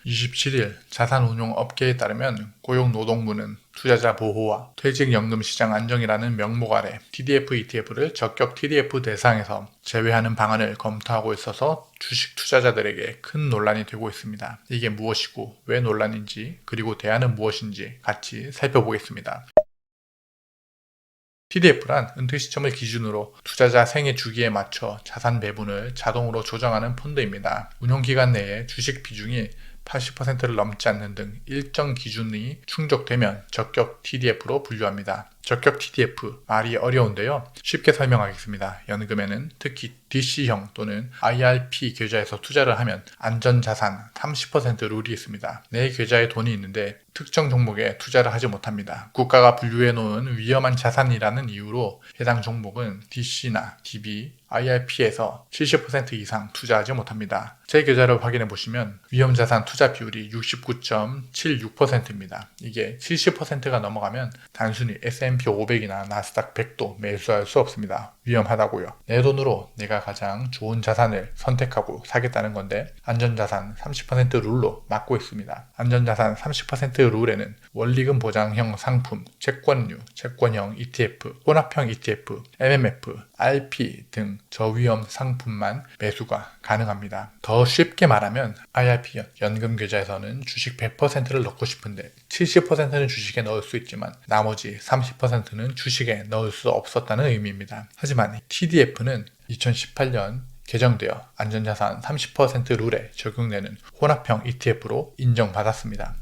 27일 자산운용업계에 따르면 고용노동부는 투자자 보호와 퇴직연금 시장 안정이라는 명목 아래 TDF, ETF를 적격 TDF 대상에서 제외하는 방안을 검토하고 있어서 주식 투자자들에게 큰 논란이 되고 있습니다. 이게 무엇이고 왜 논란인지 그리고 대안은 무엇인지 같이 살펴보겠습니다. TDF란 은퇴 시점을 기준으로 투자자 생애 주기에 맞춰 자산 배분을 자동으로 조정하는 펀드입니다. 운용기간 내에 주식 비중이 80%를 넘지 않는 등 일정 기준이 충족되면 적격 TDF로 분류합니다. 적격 TDF, 말이 어려운데요. 쉽게 설명하겠습니다. 연금에는 특히 DC형 또는 IRP 계좌에서 투자를 하면 안전자산 30% 룰이 있습니다. 내 계좌에 돈이 있는데 특정 종목에 투자를 하지 못합니다. 국가가 분류해 놓은 위험한 자산이라는 이유로 해당 종목은 DC나 DB, IRP에서 70% 이상 투자하지 못합니다. 제 계좌를 확인해 보시면 위험자산 투자 비율이 69.76%입니다. 이게 70%가 넘어가면 단순히 S&P 500이나 나스닥 100도 매수할 수 없습니다. 위험하다고요. 내 돈으로 내가 가장 좋은 자산을 선택하고 사겠다는 건데 안전자산 30% 룰로 막고 있습니다. 안전자산 30% 룰에는 원리금 보장형 상품, 채권류, 채권형 ETF, 혼합형 ETF, MMF, RP 등 저위험 상품만 매수가 가능합니다. 더 쉽게 말하면 IRP 연금 계좌에서는 주식 100%를 넣고 싶은데 70%는 주식에 넣을 수 있지만 나머지 30%는 주식에 넣을 수 없었다는 의미입니다. 하지만 TDF는 2018년 개정되어 안전자산 30% 룰에 적용되는 혼합형 ETF로 인정받았습니다.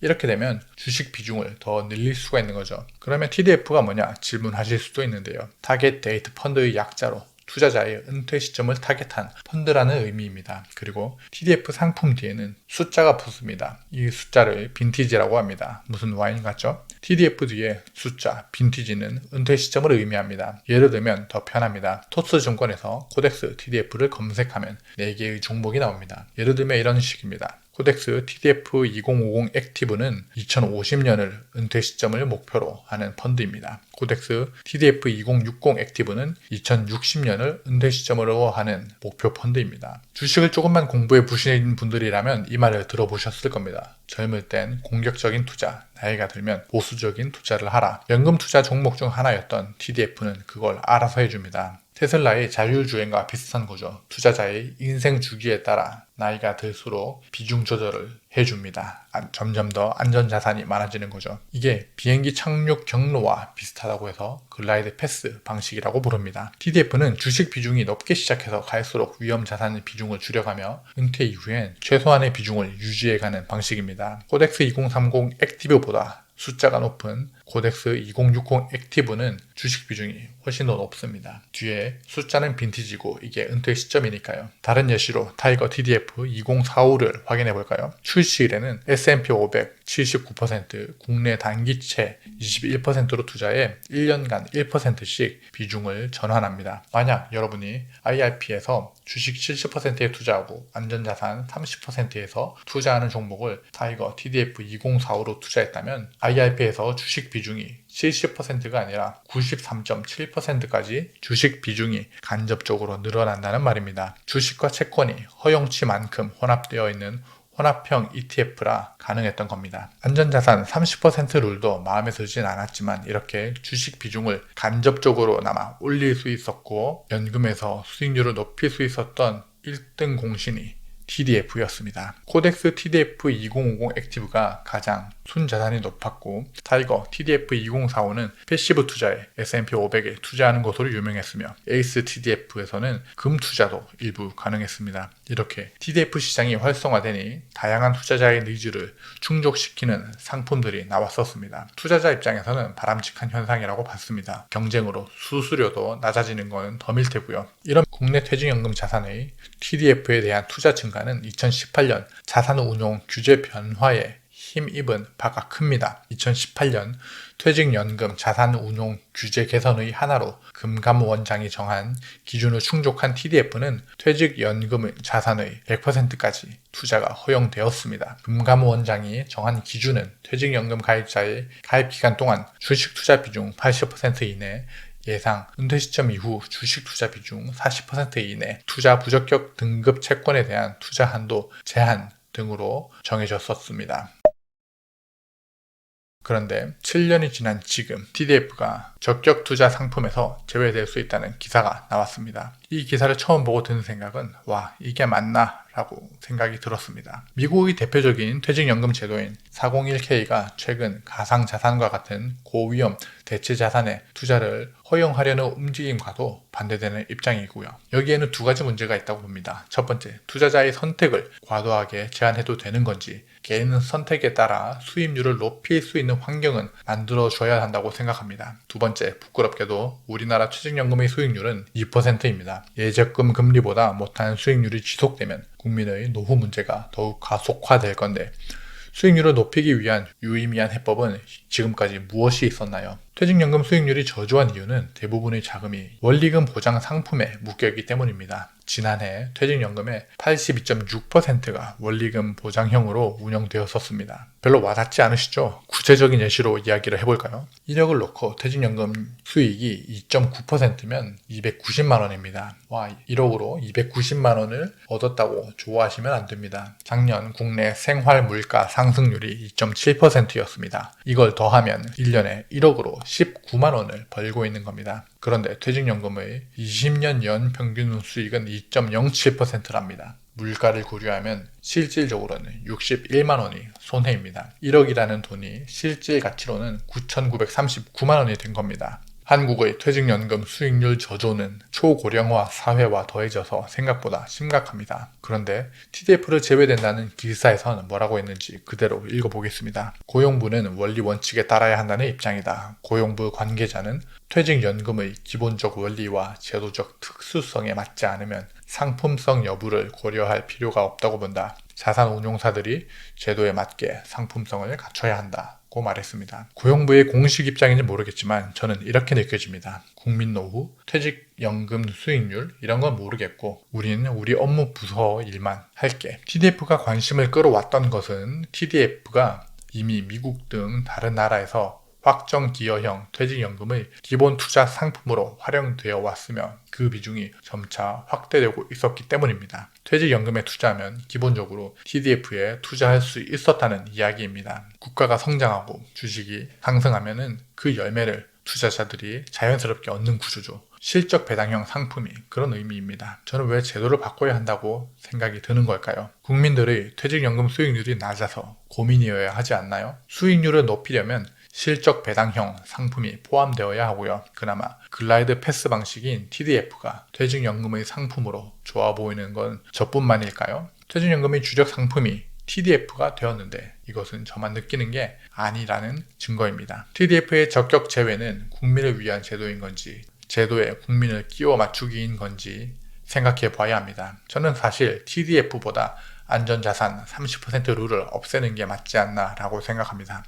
이렇게 되면 주식 비중을 더 늘릴 수가 있는 거죠. 그러면 TDF가 뭐냐 질문하실 수도 있는데요. 타겟 데이트 펀드의 약자로 투자자의 은퇴 시점을 타겟한 펀드라는 의미입니다. 그리고 TDF 상품 뒤에는 숫자가 붙습니다. 이 숫자를 빈티지라고 합니다. 무슨 와인 같죠? TDF 뒤에 숫자, 빈티지는 은퇴 시점을 의미합니다. 예를 들면 더 편합니다. 토스증권에서 코덱스 TDF를 검색하면 4개의 종목이 나옵니다. 예를 들면 이런 식입니다. 코덱스 TDF 2050 액티브는 2050년을 은퇴 시점을 목표로 하는 펀드입니다. 코덱스 TDF 2060 액티브는 2060년을 은퇴 시점으로 하는 목표 펀드입니다. 주식을 조금만 공부해 보신 분들이라면 이 말을 들어보셨을 겁니다. 젊을 땐 공격적인 투자, 나이가 들면 보수적인 투자를 하라. 연금 투자 종목 중 하나였던 TDF는 그걸 알아서 해줍니다. 테슬라의 자율주행과 비슷한 거죠. 투자자의 인생 주기에 따라 나이가 들수록 비중 조절을 해줍니다. 점점 더 안전자산이 많아지는 거죠. 이게 비행기 착륙 경로와 비슷하다고 해서 글라이드 패스 방식이라고 부릅니다. TDF는 주식 비중이 높게 시작해서 갈수록 위험자산의 비중을 줄여가며 은퇴 이후엔 최소한의 비중을 유지해가는 방식입니다. 코덱스 2030 액티브보다 숫자가 높은 코덱스 2060 액티브는 주식 비중이 훨씬 더 높습니다. 뒤에 숫자는 빈티지고 이게 은퇴 시점이니까요. 다른 예시로 타이거 TDF 2045를 확인해 볼까요? 출시일에는 S&P 500 79%, 국내 단기채 21%로 투자해 1년간 1%씩 비중을 전환합니다. 만약 여러분이 IRP에서 주식 70%에 투자하고 안전자산 30%에서 투자하는 종목을 타이거 TDF 2045로 투자했다면 IRP에서 주식 비중이 70%가 아니라 93.7%까지 주식 비중이 간접적으로 늘어난다는 말입니다. 주식과 채권이 허용치만큼 혼합되어 있는 혼합형 ETF라 가능했던 겁니다. 안전자산 30% 룰도 마음에 들진 않았지만 이렇게 주식 비중을 간접적으로나마 올릴 수 있었고 연금에서 수익률을 높일 수 있었던 1등 공신이 TDF였습니다. 코덱스 TDF 2050 액티브가 가장 순자산이 높았고 타이거 TDF 2045는 패시브 투자에 S&P 500에 투자하는 것으로 유명했으며 에이스 TDF에서는 금 투자도 일부 가능했습니다. 이렇게 TDF 시장이 활성화되니 다양한 투자자의 니즈를 충족시키는 상품들이 나왔었습니다. 투자자 입장에서는 바람직한 현상이라고 봤습니다. 경쟁으로 수수료도 낮아지는 것은 덤일 테고요. 이런 국내 퇴직연금 자산의 TDF에 대한 투자 증가는 2018년 자산운용 규제 변화에 힘입은 바가 큽니다. 2018년 퇴직연금 자산운용 규제 개선의 하나로 금감원장이 정한 기준을 충족한 TDF는 퇴직연금 자산의 100%까지 투자가 허용되었습니다. 금감원장이 정한 기준은 퇴직연금 가입자의 가입기간 동안 주식 투자 비중 80% 이내, 예상 은퇴 시점 이후 주식 투자 비중 40% 이내, 투자 부적격 등급 채권에 대한 투자 한도 제한 등으로 정해졌었습니다. 그런데 7년이 지난 지금 TDF가 적격 투자 상품에서 제외될 수 있다는 기사가 나왔습니다. 이 기사를 처음 보고 드는 생각은 와, 이게 맞나? 라고 생각이 들었습니다. 미국의 대표적인 퇴직연금 제도인 401k가 최근 가상자산과 같은 고위험 대체자산의 투자를 허용하려는 움직임과도 반대되는 입장이고요. 여기에는 두 가지 문제가 있다고 봅니다. 첫 번째, 투자자의 선택을 과도하게 제한해도 되는 건지, 개인 선택에 따라 수입률을 높일 수 있는 환경은 만들어줘야 한다고 생각합니다. 두 번째, 부끄럽게도 우리나라 퇴직연금의 수익률은 2%입니다. 예적금 금리보다 못한 수익률이 지속되면 국민의 노후 문제가 더욱 가속화될 건데, 수익률을 높이기 위한 유의미한 해법은 지금까지 무엇이 있었나요? 퇴직연금 수익률이 저조한 이유는 대부분의 자금이 원리금 보장 상품에 묶여있기 때문입니다. 지난해 퇴직연금의 82.6%가 원리금 보장형으로 운영되었었습니다. 별로 와닿지 않으시죠? 구체적인 예시로 이야기를 해볼까요? 1억을 놓고 퇴직연금 수익이 2.9%면 290만 원입니다. 와, 1억으로 290만 원을 얻었다고 좋아하시면 안 됩니다. 작년 국내 생활 물가 상승률이 2.7%였습니다. 이걸 더하면 1년에 1억으로 19만 원을 벌고 있는 겁니다. 그런데 퇴직연금의 20년 연 평균 수익은 2.07%랍니다. 물가를 고려하면 실질적으로는 61만 원이 손해입니다. 1억이라는 돈이 실질 가치로는 9,939만 원이 된 겁니다. 한국의 퇴직연금 수익률 저조는 초고령화 사회와 더해져서 생각보다 심각합니다. 그런데 TDF를 제외된다는 기사에서는 뭐라고 했는지 그대로 읽어보겠습니다. 고용부는 원리 원칙에 따라야 한다는 입장이다. 고용부 관계자는 퇴직연금의 기본적 원리와 제도적 특수성에 맞지 않으면 상품성 여부를 고려할 필요가 없다고 본다. 자산운용사들이 제도에 맞게 상품성을 갖춰야 한다. 고 말했습니다. 고용부의 공식 입장인지 모르겠지만 저는 이렇게 느껴집니다. 국민 노후, 퇴직연금 수익률 이런 건 모르겠고 우리는 우리 업무 부서 일만 할게. TDF가 관심을 끌어왔던 것은 TDF가 이미 미국 등 다른 나라에서 확정 기여형 퇴직연금의 기본 투자 상품으로 활용되어 왔으며 그 비중이 점차 확대되고 있었기 때문입니다. 퇴직연금에 투자하면 기본적으로 TDF에 투자할 수 있었다는 이야기입니다. 국가가 성장하고 주식이 상승하면 그 열매를 투자자들이 자연스럽게 얻는 구조죠. 실적 배당형 상품이 그런 의미입니다. 저는 왜 제도를 바꿔야 한다고 생각이 드는 걸까요? 국민들의 퇴직연금 수익률이 낮아서 고민이어야 하지 않나요? 수익률을 높이려면 실적 배당형 상품이 포함되어야 하고요. 그나마 글라이드 패스 방식인 TDF가 퇴직연금의 상품으로 좋아 보이는 건 저뿐만일까요? 퇴직연금의 주력 상품이 TDF가 되었는데 이것은 저만 느끼는 게 아니라는 증거입니다. TDF의 적격 제외는 국민을 위한 제도인 건지 제도에 국민을 끼워 맞추기인 건지 생각해 봐야 합니다. 저는 사실 TDF보다 안전자산 30% 룰을 없애는 게 맞지 않나 라고 생각합니다.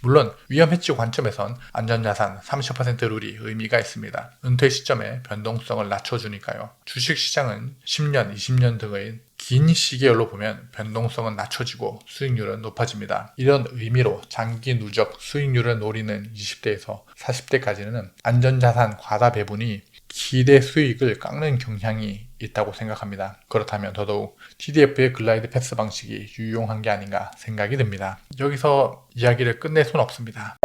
물론 위험 해치 관점에선 안전자산 30% 룰이 의미가 있습니다. 은퇴 시점에 변동성을 낮춰주니까요. 주식시장은 10년, 20년 등의 긴 시계열로 보면 변동성은 낮춰지고 수익률은 높아집니다. 이런 의미로 장기 누적 수익률을 노리는 20대에서 40대까지는 안전자산 과다 배분이 기대 수익을 깎는 경향이 있다고 생각합니다. 그렇다면 더더욱 TDF의 글라이드 패스 방식이 유용한 게 아닌가 생각이 듭니다. 여기서 이야기를 끝낼 수는 없습니다.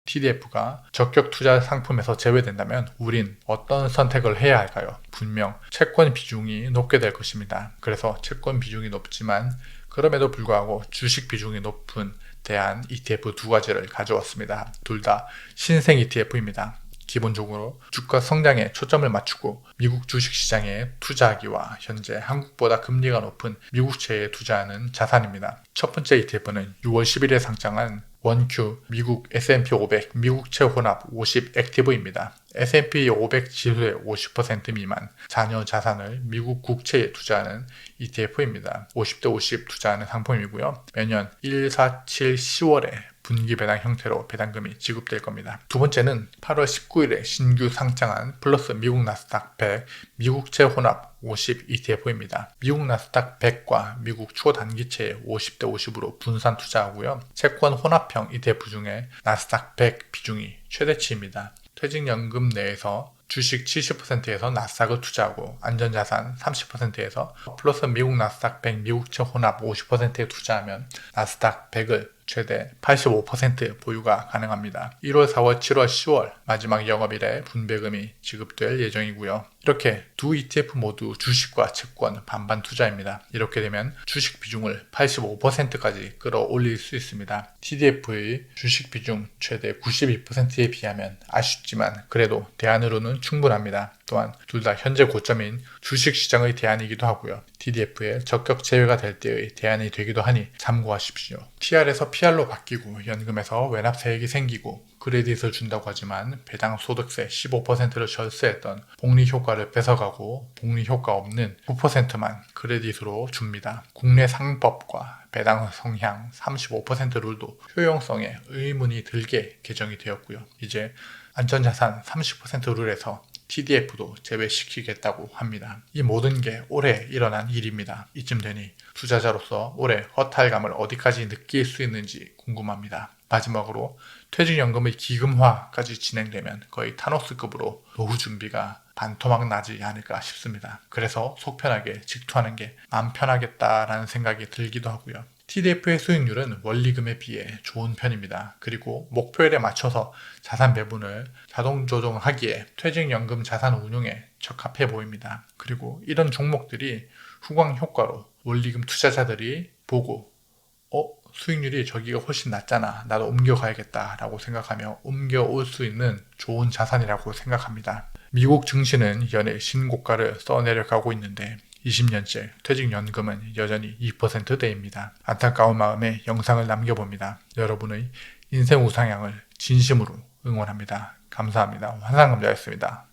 TDF가 적격 투자 상품에서 제외된다면 우린 어떤 선택을 해야 할까요? 분명 채권 비중이 높게 될 것입니다. 그래서 채권 비중이 높지만 그럼에도 불구하고 주식 비중이 높은 대안 ETF 두 가지를 가져왔습니다. 둘 다 신생 ETF입니다. 기본적으로 주가 성장에 초점을 맞추고 미국 주식시장에 투자하기와 현재 한국보다 금리가 높은 미국채에 투자하는 자산입니다. 첫 번째 ETF는 6월 10일에 상장한 원큐 미국 S&P 500 미국채 혼합 50 액티브입니다. S&P 500 지수의 50% 미만 잔여 자산을 미국 국채에 투자하는 ETF입니다. 50대 50 투자하는 상품이고요. 매년 1, 4, 7, 10월에 분기 배당 형태로 배당금이 지급될 겁니다. 두 번째는 8월 19일에 신규 상장한 플러스 미국 나스닥 100 미국채 혼합 50 ETF입니다. 미국 나스닥 100과 미국 초단기채에 50대 50으로 분산 투자하고요. 채권 혼합형 ETF 중에 나스닥 100 비중이 최대치입니다. 퇴직연금 내에서 주식 70%에서 나스닥을 투자하고 안전자산 30%에서 플러스 미국 나스닥 100 미국채 혼합 50%에 투자하면 나스닥 100을 최대 85% 보유가 가능합니다. 1월, 4월, 7월, 10월 마지막 영업일에 분배금이 지급될 예정이고요. 이렇게 두 ETF 모두 주식과 채권 반반 투자입니다. 이렇게 되면 주식 비중을 85%까지 끌어올릴 수 있습니다. TDF의 주식 비중 최대 92%에 비하면 아쉽지만 그래도 대안으로는 충분합니다. 또한 둘 다 현재 고점인 주식시장의 대안이기도 하고요. TDF의 적격 제외가 될 때의 대안이 되기도 하니 참고하십시오. TR에서 PR로 바뀌고 연금에서 외납세액이 생기고 크레딧을 준다고 하지만 배당 소득세 15%를 절세했던 복리효과를 뺏어가고 복리효과 없는 9%만 크레딧으로 줍니다. 국내 상법과 배당 성향 35% 룰도 효용성에 의문이 들게 개정이 되었고요. 이제 안전자산 30% 룰에서 TDF도 제외시키겠다고 합니다. 이 모든 게 올해 일어난 일입니다. 이쯤 되니 투자자로서 올해 허탈감을 어디까지 느낄 수 있는지 궁금합니다. 마지막으로 퇴직연금의 기금화까지 진행되면 거의 타노스급으로 노후 준비가 반토막 나지 않을까 싶습니다. 그래서 속편하게 직투하는 게 마음 편하겠다라는 생각이 들기도 하고요. TDF의 수익률은 원리금에 비해 좋은 편입니다. 그리고 목표일에 맞춰서 자산 배분을 자동 조정하기에 퇴직연금 자산 운용에 적합해 보입니다. 그리고 이런 종목들이 후광 효과로 원리금 투자자들이 보고 수익률이 저기가 훨씬 낮잖아. 나도 옮겨가야겠다 라고 생각하며 옮겨올 수 있는 좋은 자산이라고 생각합니다. 미국 증시는 연일 신고가를 써내려가고 있는데 20년째 퇴직연금은 여전히 2%대입니다. 안타까운 마음에 영상을 남겨봅니다. 여러분의 인생 우상향을 진심으로 응원합니다. 감사합니다. 환상감자였습니다.